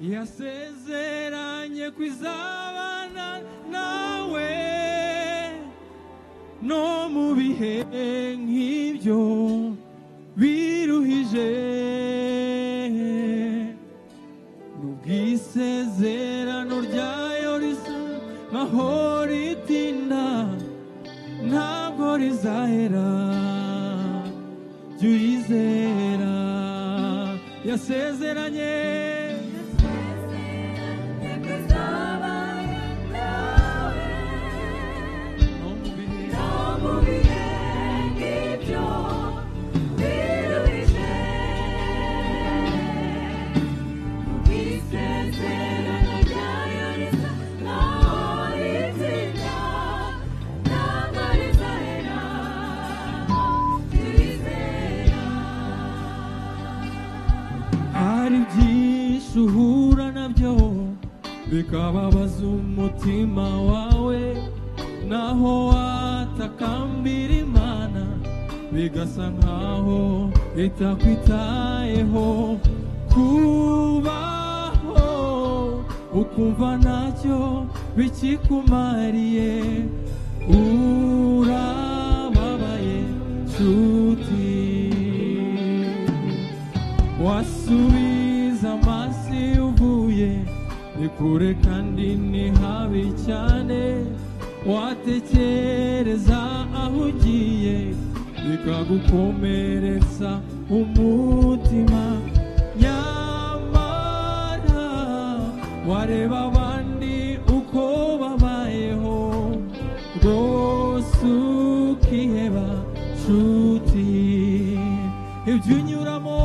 yasezeranye kwizabana nawe no mu bihe nk'ibyo biruhije n'ubwisezerano ryayo risa nkaho ritinda ntabwo rizahera jya uyizera yasezeranye uhura nabyo bikababaza umutima wawe naho watakambira Imana bigasa nkaho itakwitayeho kubaho ukumva ntacyo bikikumariye urababaye nshuti wasubiza amasi uvuye ni kure kandi ni habi cyane watekereza aho ugiye bikagukomeretsa umutima nyamara wareba abandi uko babayeho rwose ukiheba nshuti ibyo unyuramo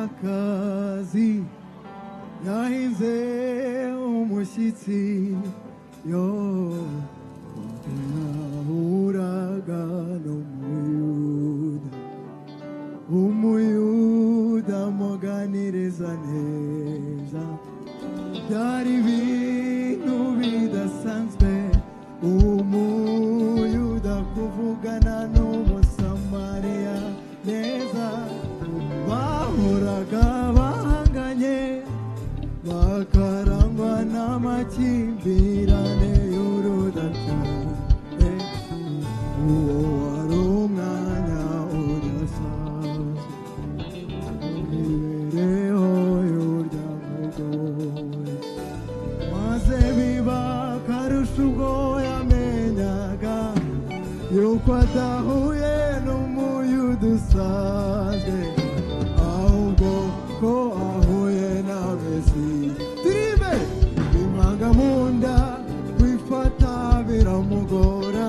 umusamariyakazi yahinze umushyitsi yo yahuraga n'umuyuda amuganiriza neza byari ibintu bidasanzwe umuyuda kuvugana n'umusamariya neza bahoraga bahanganye bakarangwa n'amakimbirane y'urudaca uwo wari umwanya udasanzwe imibereho y'urya mugore maze biba akarusha ubwo yamenyaga yuko adahuye n'umuyuda usanzwe ahubwo ko ahuye na Mesiya turibe impanga mu nda kwifata biramugora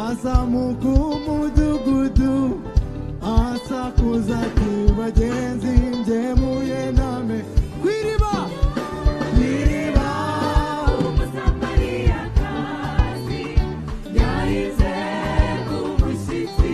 azamuka umudugudu asakuza ati bagenzi ngemuye name kwiriba umusamariyakazi yahize umushyitsi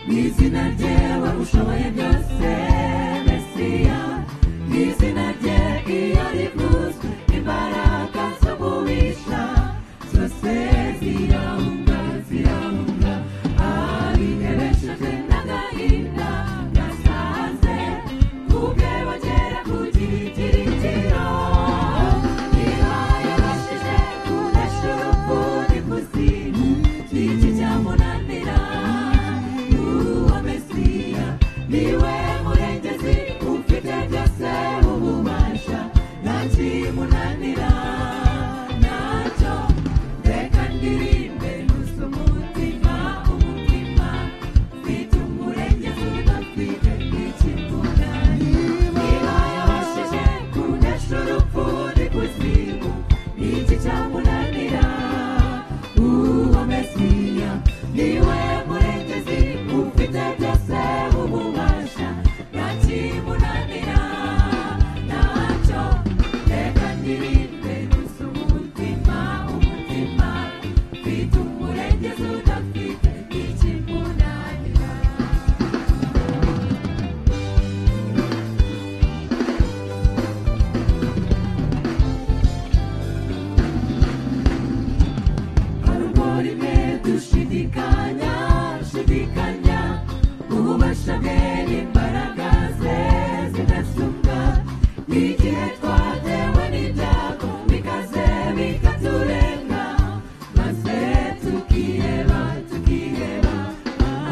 n'izina ryewe ushoboye byose Mesiya n'izina rye iyo rivuzwe imbaraga z'umubisha zose zirahunga zirahunga abihebesheje n'agahinda gasaze kubwe bagera ku gikirikiro niba yabashije kunesha urupfu n'ikuzimu iki cyamunanira uwo Mesiya niwe murengezi ufite byose ububasha nta kimunanira ntacyo reka ndirimbe nusa umutima umutima mfite umurengezi udafite ikimunanira niba yabashije kunesha urupfu n'ikuzimu iki cyamunanira uwo Mesiya niwe murengezi ufite byose ububasha nta kimunanira ntacyo reka ndirimbe nusa umutima umutima mfite umurengezi udafite ikimunanira hari ubwo rimwe dushidikanya shidikanya ububasha bwe n'imbaraga ze zidasumbwa igihe twatewe n'ibyago bikaze bikaturenga maze tukiheba tukiheba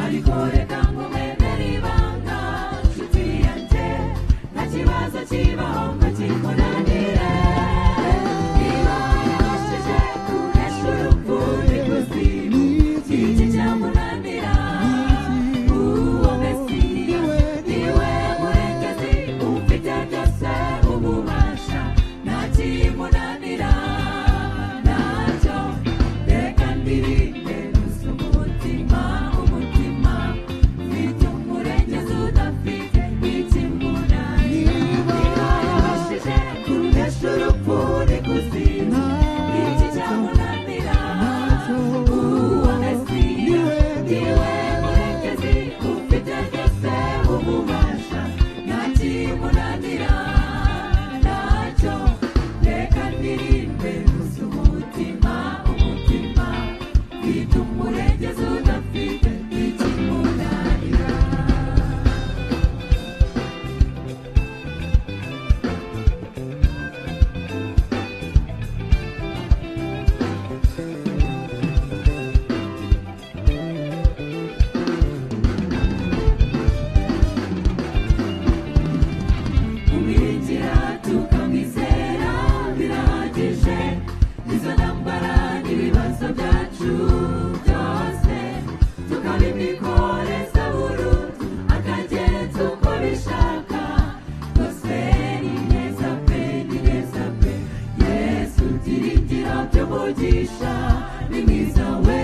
ariko reka nkumenere ibanga nshuti yanjye nta kibazo kibaho ngo kimunanire niba yabashije kunesha urupfu n'ikuzimu iki cyamunanira uwo Mesiya niwe murengezi ufite byose ububasha nta kimunanira ntacyo reka ndirimbe nusa umutima umutima mfite umurengezi udafite ikimunanira niba yabashije kunesha urupfu n'ikuzimu iki cyamunanira uwo Mesiya niwe murengezi ufite byose ububasha nta kimunanira ntacyo reka ndirimbe nusa umutima umutima mfite umurengezi udafite ikimunanira kumwiringira tukamwizera birahagije izo ntambara n'ibibazo byacu byose tukabimwikoreza burundu akagenza uko bishaka rwose ni neza pe ni neza pe Yesu byiringiro by'umugisha ni mwiza we